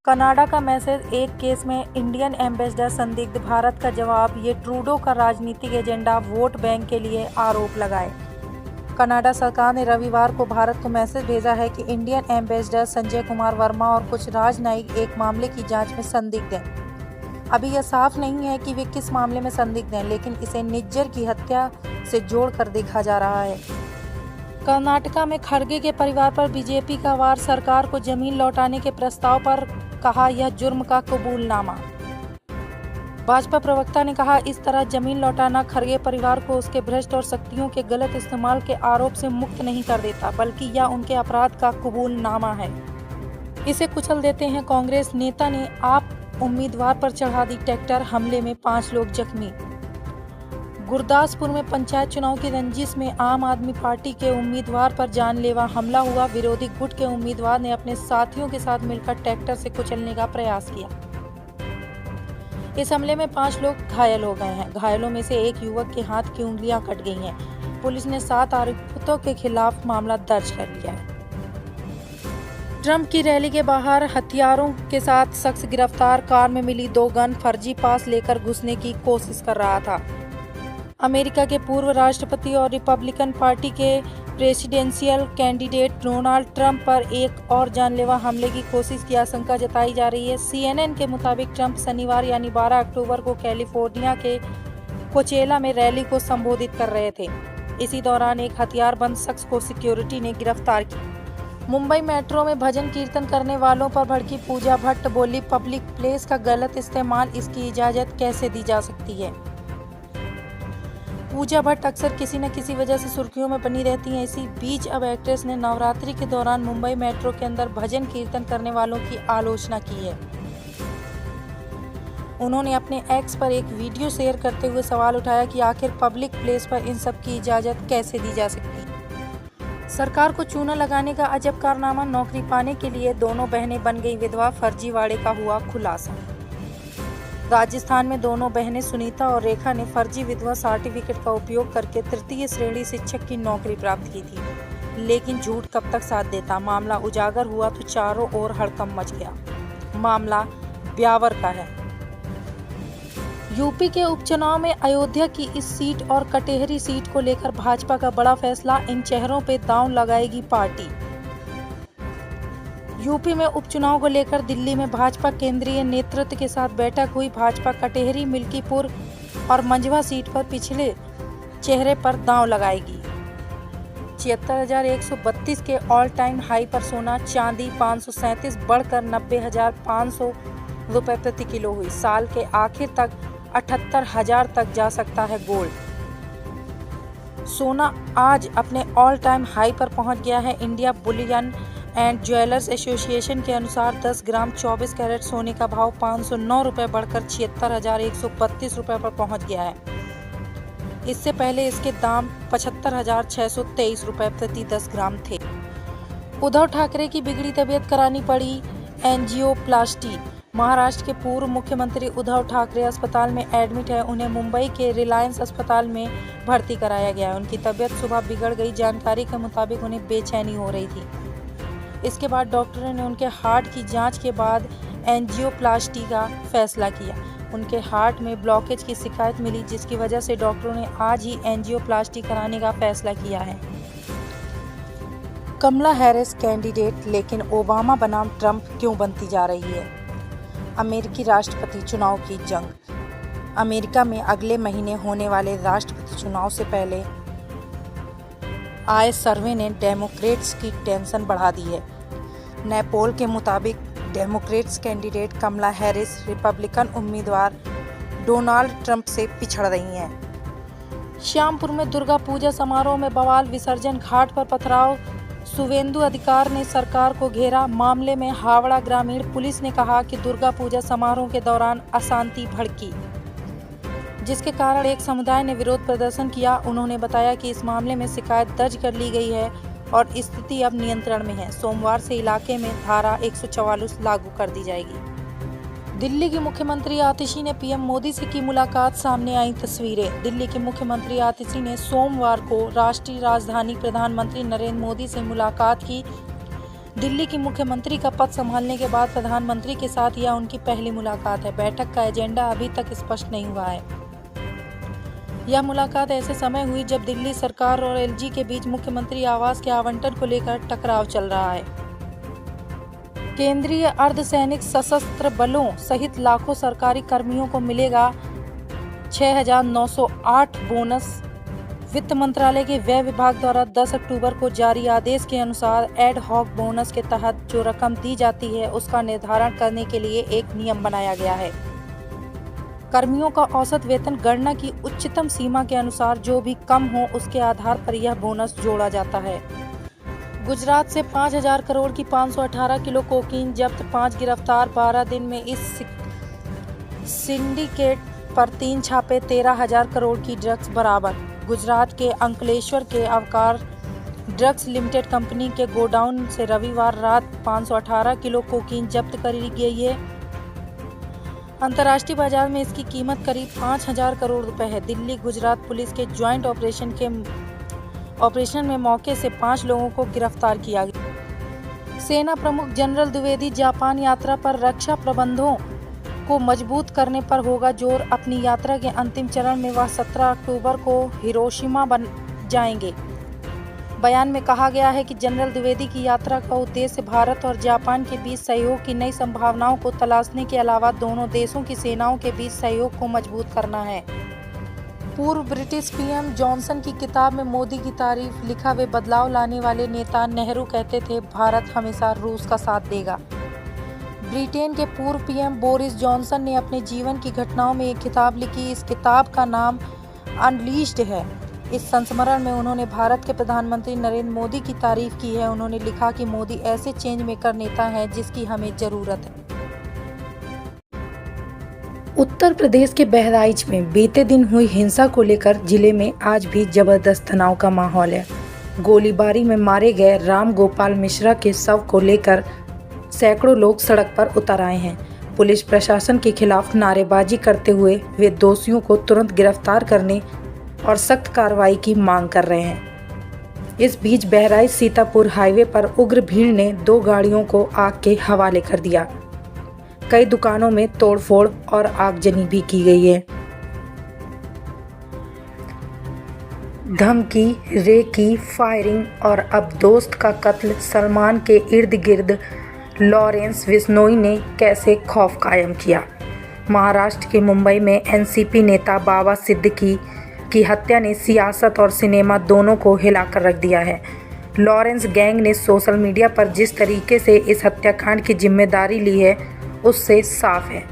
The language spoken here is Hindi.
कनाडा का मैसेज, एक केस में इंडियन एम्बेसडर संदिग्ध, भारत का जवाब, ये ट्रूडो का राजनीतिक एजेंडा, वोट बैंक के लिए आरोप लगाए। कनाडा सरकार ने रविवार को भारत को मैसेज भेजा है कि इंडियन एम्बेसडर संजय कुमार वर्मा और कुछ राजनयिक एक मामले की जांच में संदिग्ध हैं। अभी यह साफ नहीं है कि वे किस मामले में संदिग्ध हैं, लेकिन इसे निज्जर की हत्या से जोड़कर देखा जा रहा है। कर्नाटका में खड़गे के परिवार पर बीजेपी का वार, सरकार को जमीन लौटाने के प्रस्ताव पर कहा यह जुर्म का कबूलनामा। भाजपा प्रवक्ता ने कहा, इस तरह जमीन लौटाना खड़गे परिवार को उसके भ्रष्ट और शक्तियों के गलत इस्तेमाल के आरोप से मुक्त नहीं कर देता, बल्कि यह उनके अपराध का कबूलनामा है। इसे कुचल देते हैं। कांग्रेस नेता ने आप उम्मीदवार पर चढ़ा दी ट्रैक्टर, हमले में 5 लोग जख्मी। गुरदासपुर में पंचायत चुनाव की रंजिश में आम आदमी पार्टी के उम्मीदवार पर जानलेवा हमला हुआ। विरोधी गुट के उम्मीदवार ने अपने साथियों के साथ मिलकर ट्रैक्टर से कुचलने का प्रयास किया। इस हमले में 5 लोग घायल हो गए हैं। घायलों में से एक युवक के हाथ की उंगलियां कट गई हैं। पुलिस ने 7 आरोपितों के खिलाफ मामला दर्ज कर लिया है। ट्रंप की रैली के बाहर हथियारों के साथ शख्स गिरफ्तार, कार में मिली 2 गन, फर्जी पास लेकर घुसने की कोशिश कर रहा था। अमेरिका के पूर्व राष्ट्रपति और रिपब्लिकन पार्टी के प्रेसिडेंशियल कैंडिडेट डोनाल्ड ट्रंप पर एक और जानलेवा हमले की कोशिश की आशंका जताई जा रही है। CNN के मुताबिक ट्रंप शनिवार यानी 12 अक्टूबर को कैलिफोर्निया के कोचेला में रैली को संबोधित कर रहे थे। इसी दौरान एक हथियारबंद शख्स को सिक्योरिटी ने गिरफ्तार किया। मुंबई मेट्रो में भजन कीर्तन करने वालों पर भड़की पूजा भट्ट, बोली पब्लिक प्लेस का गलत इस्तेमाल, इसकी इजाजत कैसे दी जा सकती है। पूजा भट्ट अक्सर किसी न किसी वजह से सुर्खियों में बनी रहती हैं। इसी बीच अब एक्ट्रेस ने नवरात्रि के दौरान मुंबई मेट्रो के अंदर भजन कीर्तन करने वालों की आलोचना की है। उन्होंने अपने एक्स पर एक वीडियो शेयर करते हुए सवाल उठाया कि आखिर पब्लिक प्लेस पर इन सब की इजाजत कैसे दी जा सकती है। सरकार को चूना लगाने का अजब कारनामा, नौकरी पाने के लिए दोनों बहनें बन गई विधवा, फर्जीवाड़े का हुआ खुलासा। राजस्थान में दोनों बहनें सुनीता और रेखा ने फर्जी विधवा सर्टिफिकेट का उपयोग करके तृतीय श्रेणी शिक्षक की नौकरी प्राप्त की थी, लेकिन झूठ कब तक साथ देता। मामला उजागर हुआ तो चारों ओर हड़कंप मच गया। मामला ब्यावर का है। यूपी के उपचुनाव में अयोध्या की इस सीट और कटेहरी सीट को लेकर भाजपा का बड़ा फैसला, इन चेहरों पे दांव लगाएगी पार्टी। यूपी में उपचुनाव को लेकर दिल्ली में भाजपा केंद्रीय नेतृत्व के साथ बैठक हुई। भाजपा कटेहरी, मिल्कीपुर और मंझवा सीट पर पिछले चेहरे पर दांव लगाएगी। 76,132 के ऑल टाइम हाई पर सोना चांदी 537 बढ़कर 90,500 रुपए प्रति किलो हुई। साल के आखिर तक 78,000 तक जा सकता है गोल्ड। सोना आज अपने ऑल टाइम हाई पर पहुंच गया है। India Boolean and jewellers association के अनुसार 10 ग्राम 24 कैरेट सोने का भाव 509 रुपये बढ़कर 76,132 रुपये पर पहुंच गया है। इससे पहले इसके दाम 75,623 रुपये प्रति 10 ग्राम थे। उद्धव ठाकरे की बिगड़ी तबीयत, करानी पड़ी एंजियोप्लास्टी। महाराष्ट्र के पूर्व मुख्यमंत्री उद्धव ठाकरे अस्पताल में एडमिट है। उन्हें मुंबई के रिलायंस अस्पताल में भर्ती कराया गया है। उनकी तबीयत सुबह बिगड़ गई। जानकारी के मुताबिक उन्हें बेचैनी हो रही थी। इसके बाद डॉक्टरों ने उनके हार्ट की जांच के बाद एंजियोप्लास्टी का फैसला किया। उनके हार्ट में ब्लॉकेज की शिकायत मिली, जिसकी वजह से डॉक्टरों ने आज ही एंजियोप्लास्टी कराने का फैसला किया है। कमला हैरिस कैंडिडेट, लेकिन ओबामा बनाम ट्रंप क्यों बनती जा रही है। अमेरिकी राष्ट्रपति चुनाव की जंग। अमेरिका में अगले महीने होने वाले राष्ट्रपति चुनाव से पहले आए सर्वे ने डेमोक्रेट्स की टेंशन बढ़ा दी है। नए पोल के मुताबिक डेमोक्रेट्स कैंडिडेट कमला हैरिस रिपब्लिकन उम्मीदवार डोनाल्ड ट्रंप से पिछड़ रही हैं। श्यामपुर में दुर्गा पूजा समारोह में बवाल, विसर्जन घाट पर पथराव, शुवेंदु अधिकारी ने सरकार को घेरा। मामले में हावड़ा ग्रामीण पुलिस ने कहा कि दुर्गा पूजा समारोह के दौरान अशांति भड़की, जिसके कारण एक समुदाय ने विरोध प्रदर्शन किया। उन्होंने बताया कि इस मामले में शिकायत दर्ज कर ली गई है और स्थिति अब नियंत्रण में है। सोमवार से इलाके में धारा 144 लागू कर दी जाएगी। दिल्ली की मुख्यमंत्री आतिशी ने पीएम मोदी से की मुलाकात, सामने आई तस्वीरें। दिल्ली की मुख्यमंत्री आतिशी ने सोमवार को राष्ट्रीय राजधानी प्रधानमंत्री नरेंद्र मोदी से मुलाकात की। दिल्ली की मुख्यमंत्री का पद संभालने के बाद प्रधानमंत्री के साथ यह उनकी पहली मुलाकात है। बैठक का एजेंडा अभी तक स्पष्ट नहीं हुआ है। यह मुलाकात ऐसे समय हुई जब दिल्ली सरकार और एलजी के बीच मुख्यमंत्री आवास के आवंटन को लेकर टकराव चल रहा है। केंद्रीय अर्धसैनिक सशस्त्र बलों सहित लाखों सरकारी कर्मियों को मिलेगा 6,908 बोनस। वित्त मंत्रालय के व्यय विभाग द्वारा 10 अक्टूबर को जारी आदेश के अनुसार एड हॉक बोनस के तहत जो रकम दी जाती है उसका निर्धारण करने के लिए एक नियम बनाया गया है। कर्मियों का औसत वेतन गणना की उच्चतम सीमा के अनुसार जो भी कम हो उसके आधार पर यह बोनस जोड़ा जाता है। गुजरात से 5,000 करोड़ की 518 किलो कोकीन जब्त, 5 गिरफ्तार। 12 दिन में इस सिंडिकेट पर 3 छापे, 13,000 करोड़ की ड्रग्स बरामद। गुजरात के अंकलेश्वर के अवकार ड्रग्स लिमिटेड कंपनी के गोडाउन से रविवार रात 518 किलो कोकीन जब्त करी गई है। अंतर्राष्ट्रीय बाजार में इसकी कीमत करीब 5,000 करोड़ रुपए है। दिल्ली गुजरात पुलिस के ज्वाइंट ऑपरेशन में मौके से 5 लोगों को गिरफ्तार किया गया। सेना प्रमुख जनरल द्विवेदी जापान यात्रा पर रक्षा प्रबंधों को मजबूत करने पर होगा जोर। अपनी यात्रा के अंतिम चरण में वह 17 अक्टूबर को हिरोशिमा जाएंगे। बयान में कहा गया है कि जनरल द्विवेदी की यात्रा का उद्देश्य भारत और जापान के बीच सहयोग की नई संभावनाओं को तलाशने के अलावा दोनों देशों की सेनाओं के बीच सहयोग को मजबूत करना है। पूर्व ब्रिटिश पीएम जॉनसन की किताब में मोदी की तारीफ। लिखा, वे बदलाव लाने वाले नेता। नेहरू कहते थे, भारत हमेशा रूस का साथ देगा। ब्रिटेन के पूर्व पीएम बोरिस जॉनसन ने अपने जीवन की घटनाओं में एक किताब लिखी। इस किताब का नाम अनलीश्ड है। इस संस्मरण में उन्होंने भारत के प्रधानमंत्री नरेंद्र मोदी की तारीफ की है। उन्होंने लिखा कि मोदी ऐसे चेंज मेकर नेता हैं जिसकी हमें जरूरत है। उत्तर प्रदेश के बहराइच में बीते दिन हुई हिंसा को लेकर जिले में आज भी जबरदस्त तनाव का माहौल है। गोलीबारी में मारे गए राम गोपाल मिश्रा के शव को लेकर सैकड़ों लोग सड़क पर उतर आए हैं। पुलिस प्रशासन के खिलाफ नारेबाजी करते हुए वे दोषियों को तुरंत गिरफ्तार करने और सख्त कार्रवाई की मांग कर रहे हैं। इस बीच बहराइच सीतापुर हाईवे पर उग्र भीड़ ने 2 गाड़ियों को आग के हवाले कर दिया। कई दुकानों में तोड़फोड़ और आगजनी भी की गई है। धमकी, रेकी, फायरिंग और अब दोस्त का कत्ल। सलमान के इर्द गिर्द लॉरेंस बिश्नोई ने कैसे खौफ कायम किया। महाराष्ट्र के मुंबई में एनसीपी नेता बाबा सिद्दीकी की हत्या ने सियासत और सिनेमा दोनों को हिलाकर रख दिया है। लॉरेंस गैंग ने सोशल मीडिया पर जिस तरीके से इस हत्याकांड की जिम्मेदारी ली है उससे साफ है